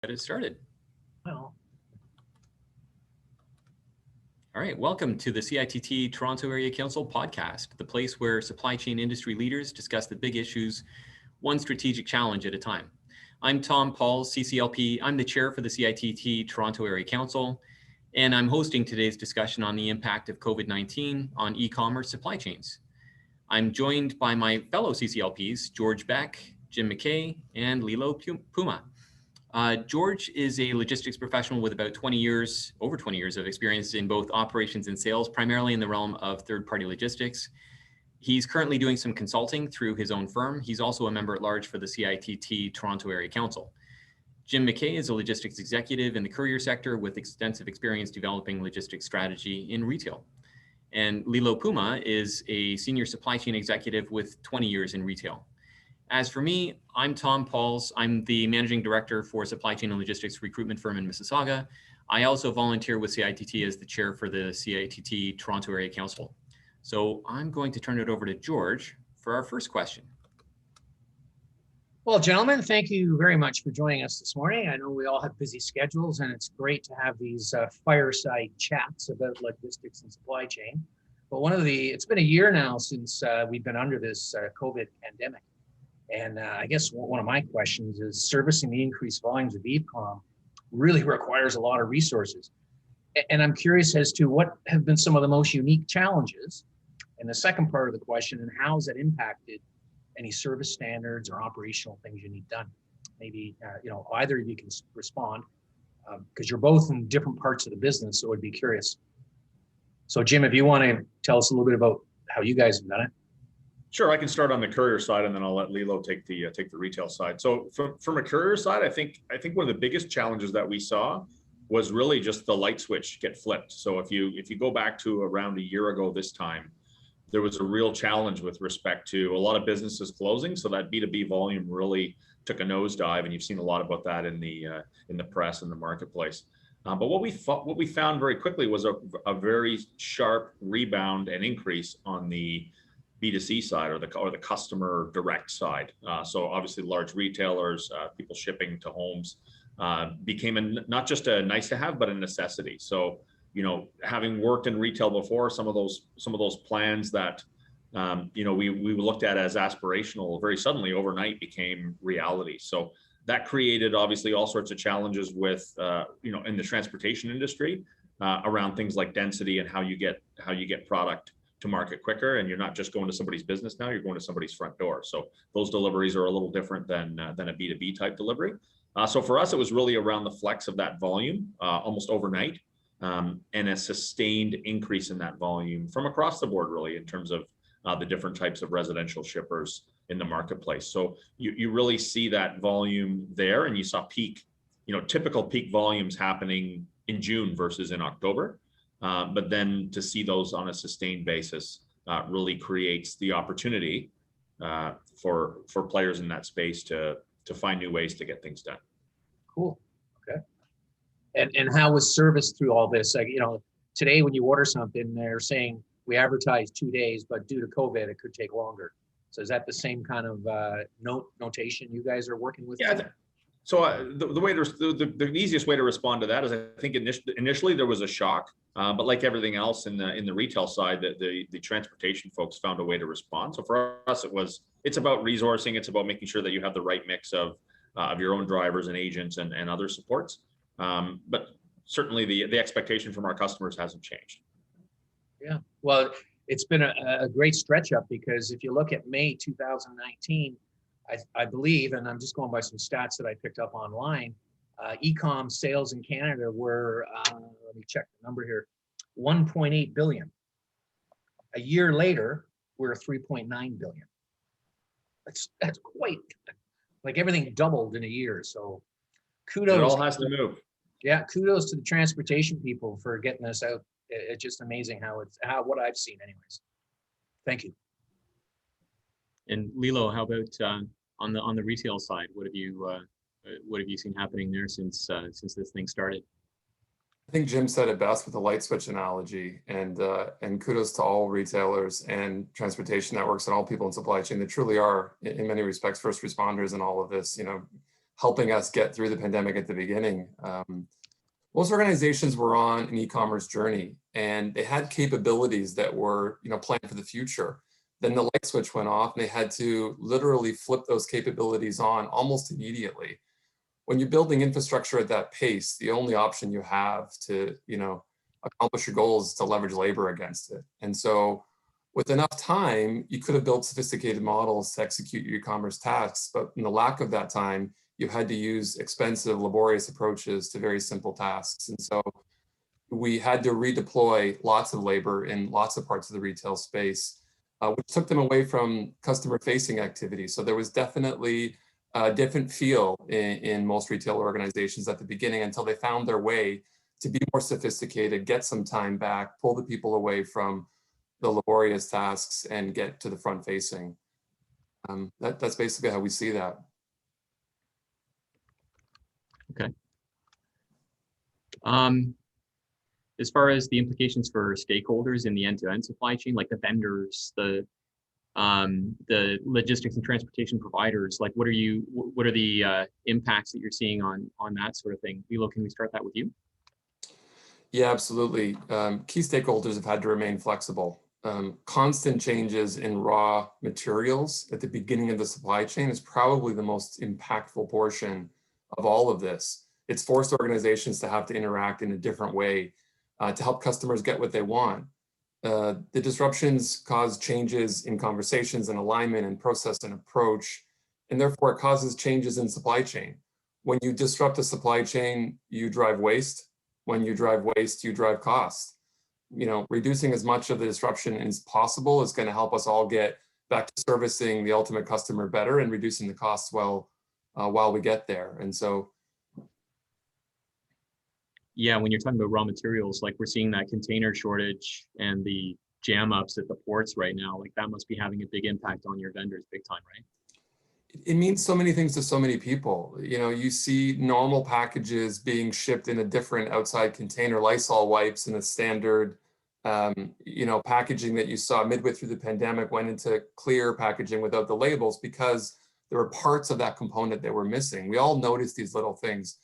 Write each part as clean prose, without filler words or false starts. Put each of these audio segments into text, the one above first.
Get it started. Well, All right, welcome to the CITT Toronto Area Council podcast, the place where supply chain industry leaders discuss the big issues, one strategic challenge at a time. I'm Tom Pauls, CCLP. I'm the chair for the CITT Toronto Area Council, and I'm hosting today's discussion on the impact of COVID-19 on e-commerce supply chains. I'm joined by my fellow CCLPs, George Beck, Jim McKay, and Lilo Puma. George is a logistics professional with about over 20 years of experience in both operations and sales, primarily in the realm of third-party logistics. He's currently doing some consulting through his own firm. He's also a member at large for the CITT Toronto Area Council. Jim McKay is a logistics executive in the courier sector with extensive experience developing logistics strategy in retail. And Lilo Puma is a senior supply chain executive with 20 years in retail. As for me, I'm Tom Pauls. I'm the managing director for supply chain and logistics recruitment firm in Mississauga. I also volunteer with CITT as the chair for the CITT Toronto Area Council. So I'm going to turn it over to George for our first question. well, gentlemen, thank you very much for joining us this morning. I know we all have busy schedules, and it's great to have these fireside chats about logistics and supply chain. But it's been a year now since we've been under this COVID pandemic. And I guess one of my questions is servicing the increased volumes of e-comm really requires a lot of resources. And I'm curious as to what have been some of the most unique challenges. And the second part of the question, and how has that impacted any service standards or operational things you need done? Maybe, either of you can respond because you're both in different parts of the business. So I'd be curious. So Jim, if you want to tell us a little bit about how you guys have done it. Sure, I can start on the courier side, and then I'll let Lilo take the retail side. So from a courier side, I think one of the biggest challenges that we saw was really just the light switch get flipped. So if you go back to around a year ago this time, there was a real challenge with respect to a lot of businesses closing. So that B2B volume really took a nosedive, and you've seen a lot about that in the press and the marketplace. But what we found very quickly was a very sharp rebound and increase on the B2C side or the customer direct side. So obviously large retailers, people shipping to homes became not just a nice to have, but a necessity. So, having worked in retail before, some of those plans that, we looked at as aspirational very suddenly overnight became reality. So that created obviously all sorts of challenges with, in the transportation industry around things like density and how you get product to market quicker. And you're not just going to somebody's business now, you're going to somebody's front door. So those deliveries are a little different than a B2B type delivery. So for us, it was really around the flex of that volume almost overnight and a sustained increase in that volume from across the board, really, in terms of the different types of residential shippers in the marketplace. So you really see that volume there, and you saw typical peak volumes happening in June versus in October. But then to see those on a sustained basis really creates the opportunity for players in that space to find new ways to get things done. Cool. Okay. And how was service through all this? Like, today when you order something, they're saying we advertise 2 days, but due to COVID, it could take longer. So is that the same kind of notation you guys are working with? Yeah. So the easiest way to respond to that is, I think initially there was a shock, but like everything else in the retail side, the transportation folks found a way to respond. So for us, it's about resourcing. It's about making sure that you have the right mix of your own drivers and agents and other supports. But certainly the expectation from our customers hasn't changed. Yeah, well, it's been a great stretch up, because if you look at May 2019, I believe, and I'm just going by some stats that I picked up online, e-comm sales in Canada were, let me check the number here, 1.8 billion. A year later, we're 3.9 billion. That's quite, like, everything doubled in a year. So kudos. It all has to move. Yeah, kudos to the transportation people for getting this out. It's just amazing what I've seen anyways. Thank you. And Lilo, how about on the retail side? What have you seen happening there since this thing started? I think Jim said it best with the light switch analogy, and kudos to all retailers and transportation networks and all people in supply chain that truly are, in many respects, first responders in all of this. helping us get through the pandemic at the beginning. Most organizations were on an e-commerce journey, and they had capabilities that were, planned for the future. Then the light switch went off, and they had to literally flip those capabilities on almost immediately. When you're building infrastructure at that pace, the only option you have to, accomplish your goals is to leverage labor against it. And so with enough time, you could have built sophisticated models to execute your e-commerce tasks, but in the lack of that time, you had to use expensive, laborious approaches to very simple tasks. And so we had to redeploy lots of labor in lots of parts of the retail space, which took them away from customer-facing activities. So there was definitely a different feel in most retail organizations at the beginning until they found their way to be more sophisticated, get some time back, pull the people away from the laborious tasks and get to the front facing. That's basically how we see that. Okay. As far as the implications for stakeholders in the end-to-end supply chain, like the vendors, the logistics and transportation providers, like what are the impacts that you're seeing on that sort of thing? Lilo, can we start that with you? Yeah, absolutely. Key stakeholders have had to remain flexible. Constant changes in raw materials at the beginning of the supply chain is probably the most impactful portion of all of this. It's forced organizations to have to interact in a different way to help customers get what they want. The disruptions cause changes in conversations and alignment and process and approach, and therefore it causes changes in supply chain. When you disrupt a supply chain, you drive waste. When you drive waste, you drive cost. Reducing as much of the disruption as possible is going to help us all get back to servicing the ultimate customer better and reducing the costs while we get there. And so, yeah, when you're talking about raw materials, like we're seeing that container shortage and the jam ups at the ports right now, like that must be having a big impact on your vendors big time, right? It means so many things to so many people. You see normal packages being shipped in a different outside container, Lysol wipes in a standard, packaging that you saw midway through the pandemic went into clear packaging without the labels because there were parts of that component that were missing. We all notice these little things.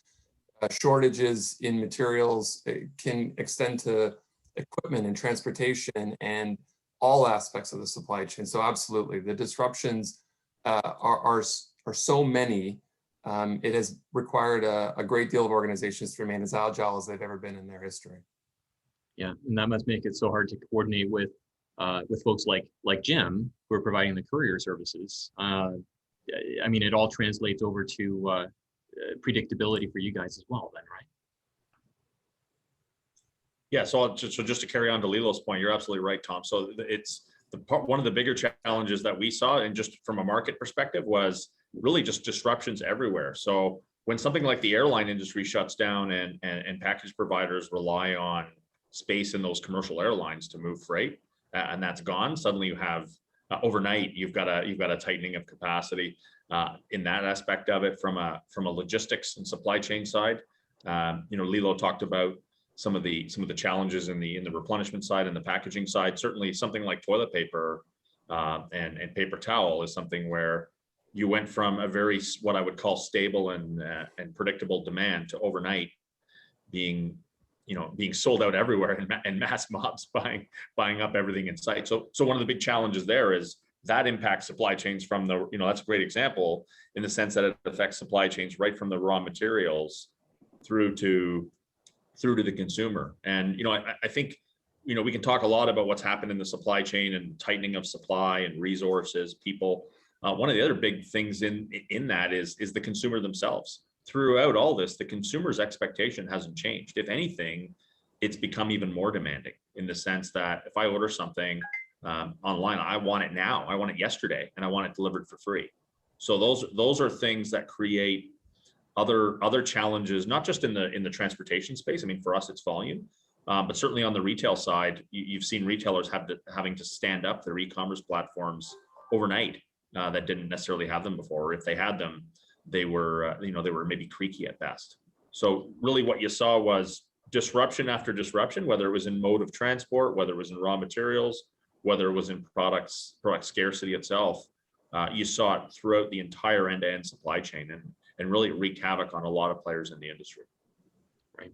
Shortages in materials can extend to equipment and transportation and all aspects of the supply chain. So absolutely, the disruptions are so many. It has required a great deal of organizations to remain as agile as they've ever been in their history. Yeah, and that must make it so hard to coordinate with folks like Jim, who are providing the courier services. I mean, it all translates over to predictability for you guys as well, then, right? Yeah. So just to carry on to Lilo's point, you're absolutely right, Tom. So it's one of the bigger challenges that we saw, and just from a market perspective, was really just disruptions everywhere. So when something like the airline industry shuts down and package providers rely on space in those commercial airlines to move freight, and that's gone, suddenly you have overnight you've got a tightening of capacity in that aspect of it. From a logistics and supply chain side, Lilo talked about some of the challenges in the replenishment side and the packaging side. Certainly something like toilet paper and paper towel is something where you went from a very, what I would call, stable and predictable demand to overnight being sold out everywhere and mass mobs buying up everything in sight. So one of the big challenges there is that impacts supply chains from the, that's a great example in the sense that it affects supply chains right from the raw materials through to the consumer. And, I think, we can talk a lot about what's happened in the supply chain and tightening of supply and resources, people. One of the other big things in that is the consumer themselves. Throughout all this, the consumer's expectation hasn't changed. If anything, it's become even more demanding in the sense that if I order something online, I want it now, I want it yesterday, and I want it delivered for free. So those are things that create other challenges, not just in the transportation space. I mean, for us, it's volume, but certainly on the retail side, you've seen retailers having to stand up their e-commerce platforms overnight that didn't necessarily have them before. Or if they had them, they were maybe creaky at best. So really what you saw was disruption after disruption, whether it was in mode of transport, whether it was in raw materials, whether it was in product scarcity itself. You saw it throughout the entire end-to-end supply chain. and really wreak havoc on a lot of players in the industry. Right.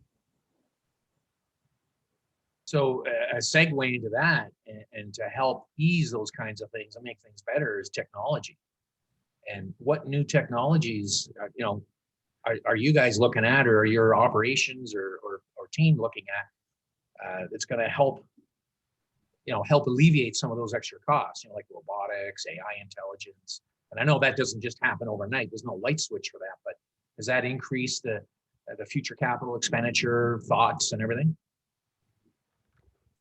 So a segue into that, and to help ease those kinds of things and make things better, is technology. And what new technologies, are you guys looking at, or are your operations or team looking at, that's going to help alleviate some of those extra costs, like robotics, AI intelligence? And I know that doesn't just happen overnight. There's no light switch for that, but does that increase the future capital expenditure thoughts and everything?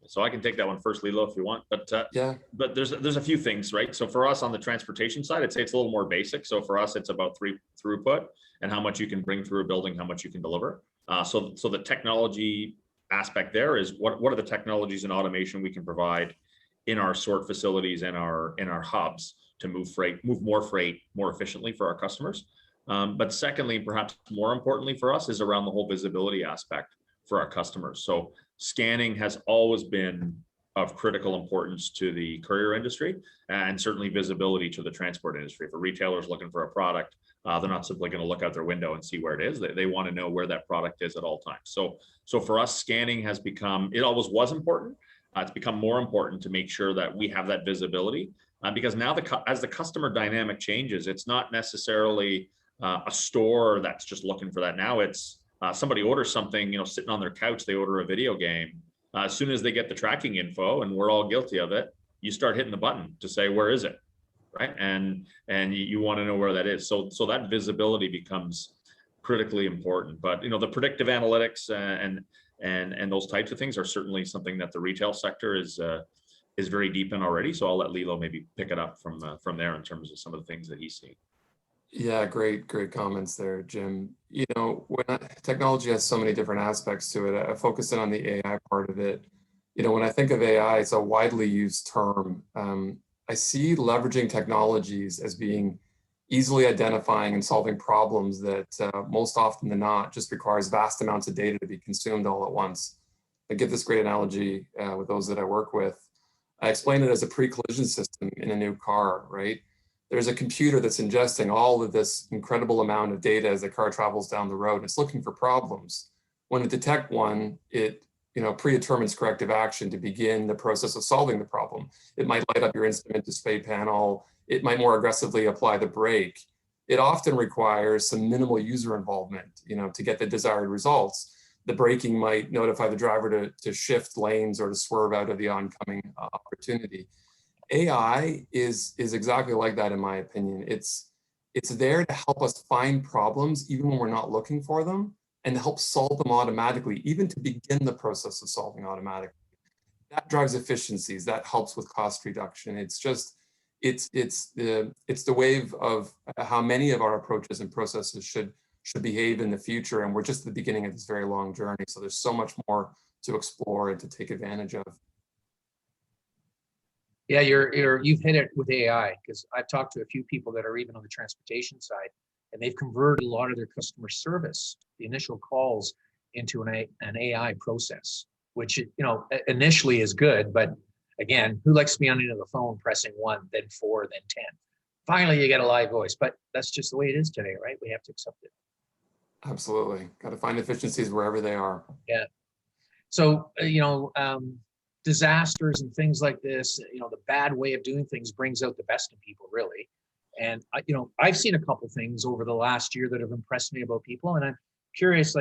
So I can take that one first, Lilo, if you want. But yeah, but there's a few things, right? So for us on the transportation side, I'd say it's a little more basic. So for us, it's about throughput and how much you can bring through a building, how much you can deliver. So the technology aspect there is what are the technologies and automation we can provide in our sort facilities and our hubs to move more freight more efficiently for our customers. But secondly, perhaps more importantly for us, is around the whole visibility aspect for our customers. So scanning has always been of critical importance to the courier industry, and certainly visibility to the transport industry. If a retailer is looking for a product, they're not simply going to look out their window and see where it is. They want to know where that product is at all times. So for us, scanning has become, it always was important. It's become more important to make sure that we have that visibility, because now as the customer dynamic changes, it's not necessarily a store that's just looking for that. Now it's somebody orders something, sitting on their couch, they order a video game. As soon as they get the tracking info, and we're all guilty of it, you start hitting the button to say, where is it? Right. And you want to know where that is. So that visibility becomes critically important. But, the predictive analytics and those types of things are certainly something that the retail sector is very deep in already. So I'll let Lilo maybe pick it up from there in terms of some of the things that he's seeing. Yeah, great comments there, Jim. Technology has so many different aspects to it. I focus in on the AI part of it. When I think of AI, it's a widely used term. I see leveraging technologies as being easily identifying and solving problems that most often than not just requires vast amounts of data to be consumed all at once. I give this great analogy with those that I work with. I explain it as a pre-collision system in a new car, right? There's a computer that's ingesting all of this incredible amount of data as the car travels down the road, and it's looking for problems. When it detects one, it predetermines corrective action to begin the process of solving the problem. It might light up your instrument display panel. It might more aggressively apply the brake. It often requires some minimal user involvement, to get the desired results. The braking might notify the driver to shift lanes or to swerve out of the oncoming opportunity. AI is exactly like that, in my opinion. It's there to help us find problems even when we're not looking for them, and to help solve them automatically, even to begin the process of solving automatically. That drives efficiencies. That helps with cost reduction. It's the wave of how many of our approaches and processes should behave in the future, and we're just at the beginning of this very long journey. So there's so much more to explore and to take advantage of. Yeah, you've hit it with AI, because I've talked to a few people that are even on the transportation side, and they've converted a lot of their customer service, the initial calls, into an AI process, which initially is good, but again, who likes to be on the end of the phone pressing 1, then 4, then 10? Finally, you get a live voice, but that's just the way it is today, right? We have to accept it. Absolutely, got to find efficiencies wherever they are. Yeah. So disasters and things like this, the bad way of doing things brings out the best in people, really. And I've seen a couple things over the last year that have impressed me about people, and I'm curious,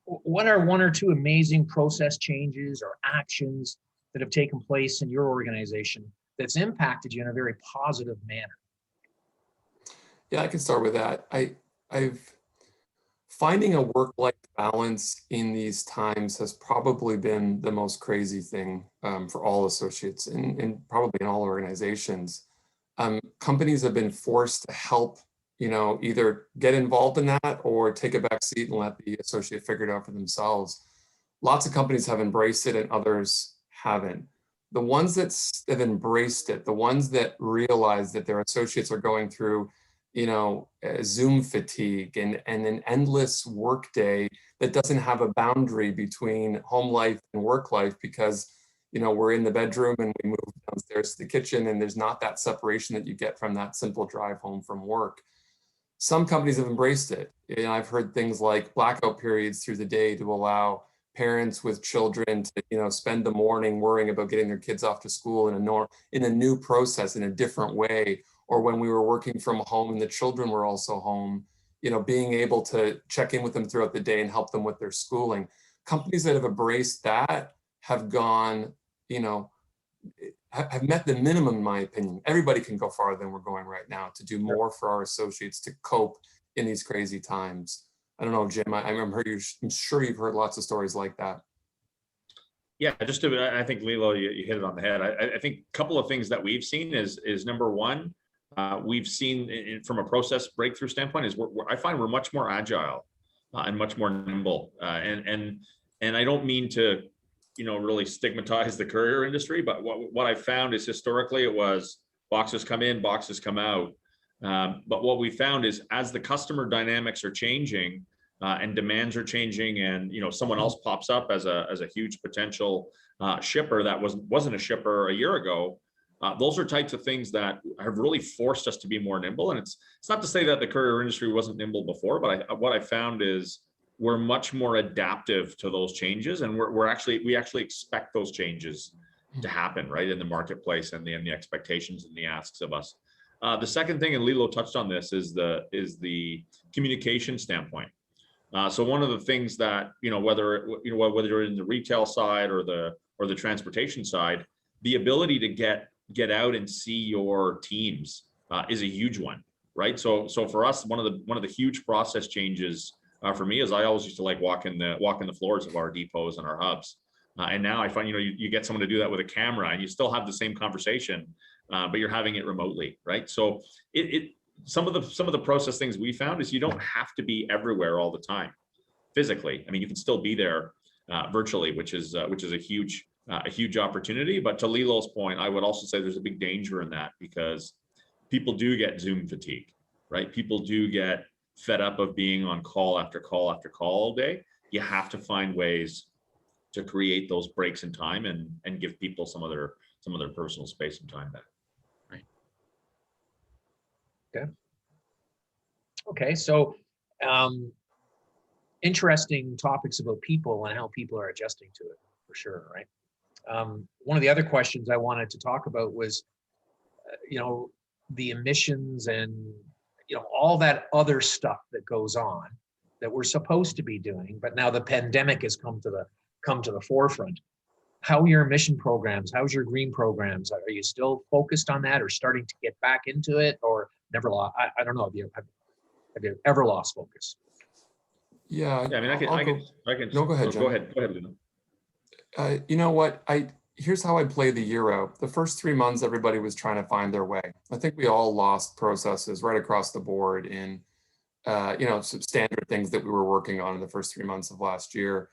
what are 1 or 2 amazing process changes or actions that have taken place in your organization that's impacted you in a very positive manner? Yeah, I can start with that. I've finding a work-life balance in these times has probably been the most crazy thing for all associates and probably in all organizations. Companies have been forced to help, either get involved in that or take a back seat and let the associate figure it out for themselves. Lots of companies have embraced it and others haven't. The ones that have embraced it, the ones that realize that their associates are going through Zoom fatigue and an endless workday that doesn't have a boundary between home life and work life, because we're in the bedroom and we move downstairs to the kitchen, and there's not that separation that you get from that simple drive home from work. Some companies have embraced it. And I've heard things like blackout periods through the day to allow parents with children to, spend the morning worrying about getting their kids off to school in a new process, in a different way. Or when we were working from home and the children were also home, being able to check in with them throughout the day and help them with their schooling. Companies that have embraced that have gone, have met the minimum, in my opinion. Everybody can go farther than we're going right now to do more for our associates to cope in these crazy times. I don't know, Jim, I'm sure you've heard lots of stories like that. Yeah, I think Lilo, you hit it on the head. I think a couple of things that we've seen is number one, we've seen from a process breakthrough standpoint is I find we're much more agile and much more nimble. And I don't mean to, really stigmatize the courier industry, but what I found is historically it was boxes come in, boxes come out. But what we found is as the customer dynamics are changing and demands are changing, and someone else pops up as a huge potential shipper that wasn't a shipper a year ago. Those are types of things that have really forced us to be more nimble. And it's not to say that the courier industry wasn't nimble before, but what I found is we're much more adaptive to those changes, and we actually expect those changes to happen right in the marketplace and the expectations and the asks of us. The second thing, and Lilo touched on this, is the communication standpoint. So one of the things that whether you're in the retail side or the transportation side, the ability to get out and see your teams is a huge one, right? So for us, one of the huge process changes for me is I always used to like walk in the floors of our depots and our hubs, and now I find you get someone to do that with a camera, and you still have the same conversation, but you're having it remotely, right? So some of the process things we found is you don't have to be everywhere all the time physically. I mean, you can still be there virtually, which is a huge opportunity. But to Lilo's point, I would also say there's a big danger in that, because people do get Zoom fatigue, right? People do get fed up of being on call after call after call all day. You have to find ways to create those breaks in time and give people some of their personal space and time back. Right. Okay. Okay. So interesting topics about people and how people are adjusting to it, for sure, right? One of the other questions I wanted to talk about was, the emissions and, all that other stuff that goes on that we're supposed to be doing, but now the pandemic has come to the forefront. How are your emission programs? How's your green programs? Are you still focused on that, or starting to get back into it, or never lost? I don't know. Have you ever lost focus? Yeah. I mean, I can. No, go ahead, Jim. Go ahead, Lino. You know what? Here's how I play the year out. The first 3 months, everybody was trying to find their way. I think we all lost processes right across the board in, some standard things that we were working on in the first 3 months of last year.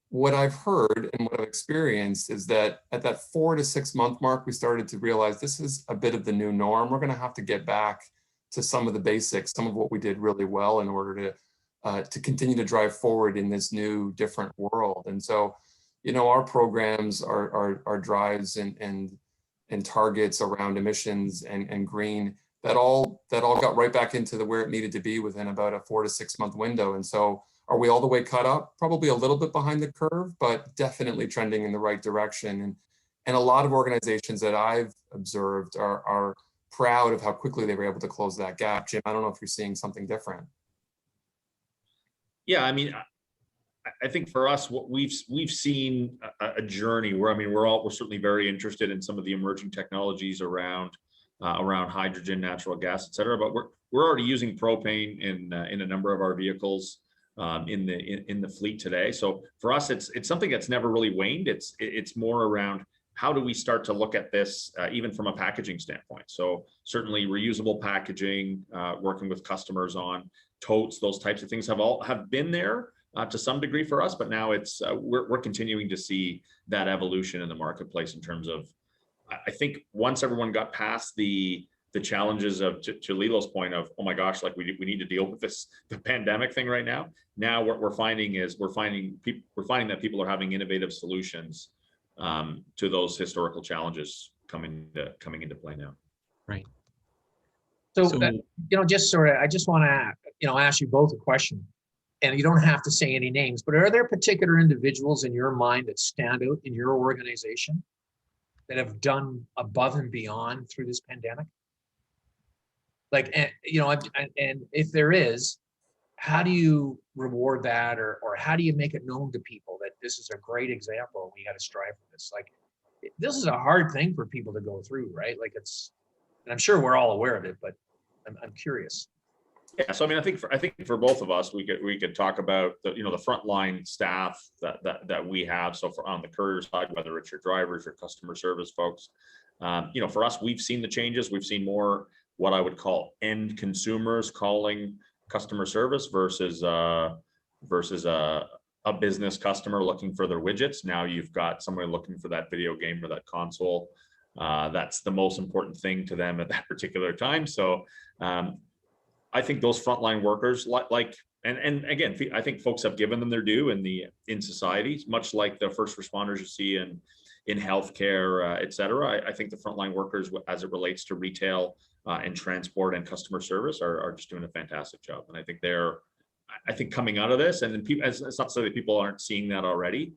What I've heard and what I've experienced is that at that 4 to 6 month mark, we started to realize this is a bit of the new norm. We're going to have to get back to some of the basics, some of what we did really well in order to continue to drive forward in this new, different world. And so, our programs, our drives and targets around emissions and green, that all got right back into where it needed to be within about a 4 to 6 month window. And so are we all the way caught up? Probably a little bit behind the curve, but definitely trending in the right direction. And a lot of organizations that I've observed are proud of how quickly they were able to close that gap. Jim, I don't know if you're seeing something different. Yeah, I mean, I think for us, what we've seen a journey where, I mean, we're certainly very interested in some of the emerging technologies around hydrogen, natural gas, et cetera. But we're already using propane in a number of our vehicles in the fleet today. So for us, it's something that's never really waned. It's more around how do we start to look at this even from a packaging standpoint. So certainly reusable packaging, working with customers on totes, those types of things have been there to some degree for us, but now it's we're continuing to see that evolution in the marketplace in terms of, I think once everyone got past the challenges of, to Lilo's point of, oh my gosh, like we need to deal with the pandemic thing right now. Now what we're finding that people are having innovative solutions to those historical challenges coming into play now. Right. So, So just sort of, I just want to, ask you both a question. And you don't have to say any names, but are there particular individuals in your mind that stand out in your organization that have done above and beyond through this pandemic? Like, and if there is, how do you reward that, or how do you make it known to people that this is a great example and we got to strive for this? Like, this is a hard thing for people to go through, right? Like, and I'm sure we're all aware of it, but I'm curious. Yeah, so I mean, I think for both of us, we could talk about the the frontline staff that we have. So on the courier side, whether it's your drivers, your customer service folks, for us, we've seen the changes. We've seen more what I would call end consumers calling customer service versus a business customer looking for their widgets. Now you've got somebody looking for that video game or that console. That's the most important thing to them at that particular time. So I think those frontline workers, and again, I think folks have given them their due in society, much like the first responders you see in healthcare, et cetera. I think the frontline workers, as it relates to retail and transport and customer service, are just doing a fantastic job. And I think I think coming out of this, and then people, it's not to say that people aren't seeing that already.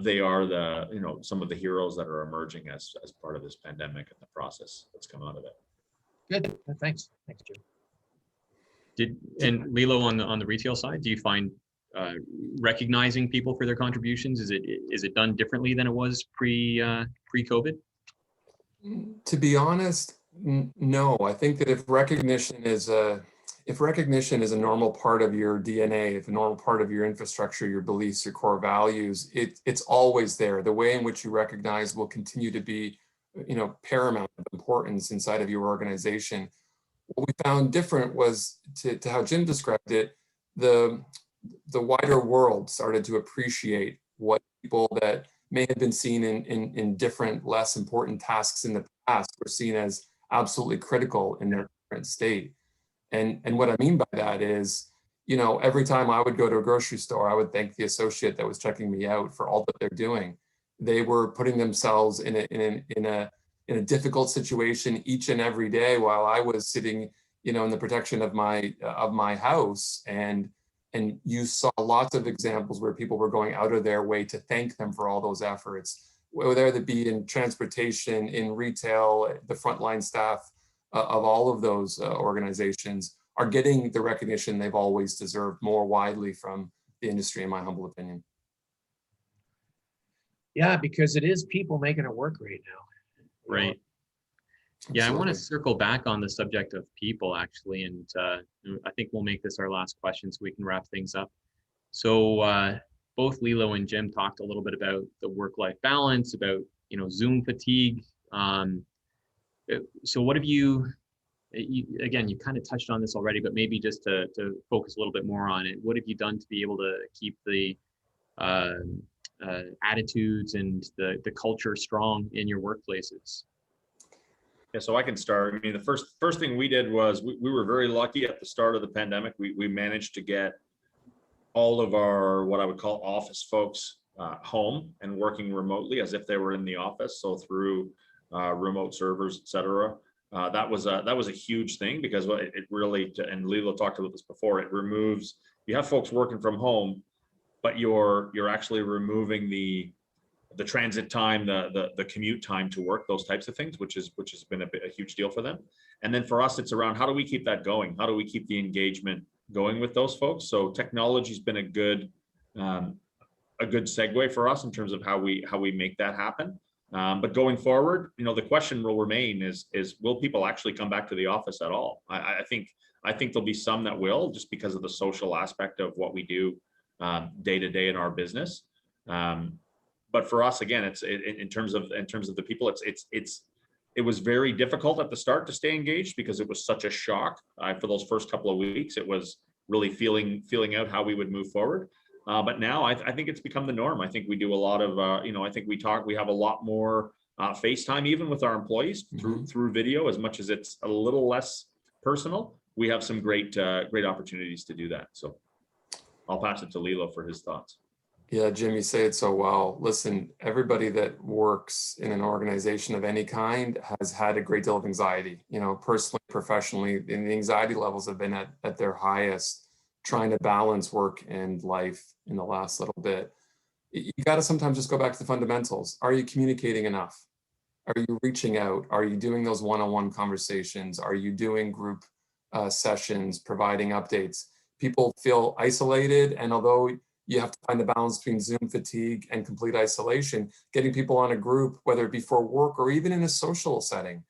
They are some of the heroes that are emerging as part of this pandemic and the process that's come out of it. Good, thanks, Jim. And Lilo, on the retail side, do you find recognizing people for their contributions, is it done differently than it was pre-COVID? To be honest, no. I think that if recognition is a normal part of your DNA, if a normal part of your infrastructure, your beliefs, your core values, it's always there. The way in which you recognize will continue to be, paramount importance inside of your organization. What we found different was, to how Jim described it, the wider world started to appreciate what people that may have been seen in different, less important tasks in the past were seen as absolutely critical in their current state. And what I mean by that is, every time I would go to a grocery store, I would thank the associate that was checking me out for all that they're doing. They were putting themselves in a difficult situation each and every day while I was sitting, in the protection of my house. And you saw lots of examples where people were going out of their way to thank them for all those efforts, whether it be in transportation, in retail, the frontline staff of all of those organizations are getting the recognition they've always deserved more widely from the industry, in my humble opinion. Yeah, because it is people making it work right now. Right. Yeah, I want to circle back on the subject of people, actually, and I think we'll make this our last question so we can wrap things up. So both Lilo and Jim talked a little bit about the work-life balance, about Zoom fatigue. So what have you again, you kind of touched on this already, but maybe just to focus a little bit more on it, what have you done to be able to keep the attitudes and the culture strong in your workplaces? Yeah, so I can start. I mean, the first thing we did was we were very lucky at the start of the pandemic. We managed to get all of our, what I would call office folks, home and working remotely as if they were in the office. So through remote servers, et cetera. That was a huge thing, because it really, and Lilo talked about this before, it removes, you have folks working from home, but you're actually removing the transit time, the commute time to work, those types of things, which has been a huge deal for them. And then for us, it's around, how do we keep that going? How do we keep the engagement going with those folks? So technology's been a good segue for us in terms of how we make that happen. But going forward, the question will remain is will people actually come back to the office at all? I think there'll be some that will, just because of the social aspect of what we do day to day in our business. But for us, again, it's in terms of the people, it was very difficult at the start to stay engaged, because it was such a shock for those first couple of weeks. It was really feeling out how we would move forward. But now I think it's become the norm. I think we do a lot of, I think we have a lot more FaceTime even with our employees through video, as much as it's a little less personal. We have some great opportunities to do that. So I'll pass it to Lilo for his thoughts. Yeah, Jim, you say it so well. Listen, everybody that works in an organization of any kind has had a great deal of anxiety, personally, professionally, and the anxiety levels have been at their highest, trying to balance work and life in the last little bit. You got to sometimes just go back to the fundamentals. Are you communicating enough? Are you reaching out? Are you doing those one-on-one conversations? Are you doing group sessions, providing updates? People feel isolated, and although you have to find the balance between Zoom fatigue and complete isolation, getting people on a group, whether it be for work or even in a social setting.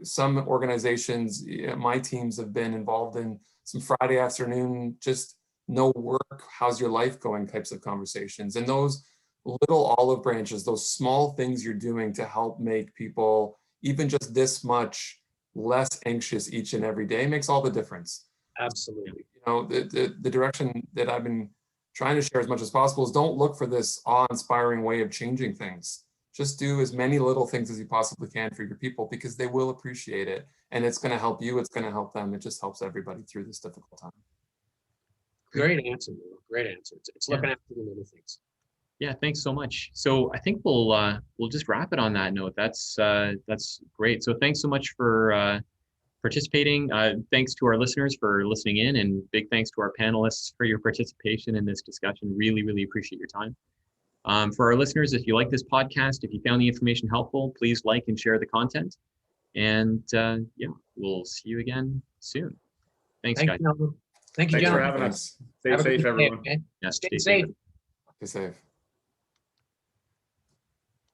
Some organizations, my teams have been involved in some Friday afternoon, just no work, how's your life going types of conversations. And those little olive branches, those small things you're doing to help make people even just this much less anxious each and every day makes all the difference. Absolutely. The direction that I've been trying to share as much as possible is don't look for this awe-inspiring way of changing things. Just do as many little things as you possibly can for your people, because they will appreciate it. And it's going to help you. It's going to help them. It just helps everybody through this difficult time. Great answer, Neil. Great answer. It's looking after the little things. Yeah, thanks so much. So I think we'll just wrap it on that note. That's great. So thanks so much for participating. Thanks to our listeners for listening in, and big thanks to our panelists for your participation in this discussion. Really, really appreciate your time. For our listeners, if you like this podcast, if you found the information helpful, please like and share the content. And yeah, we'll see you again soon. Thanks, guys. Thank you, Thanks for gentlemen. having us. Stay safe, everyone. Okay? Yeah, Stay stay safe. safe. Stay safe.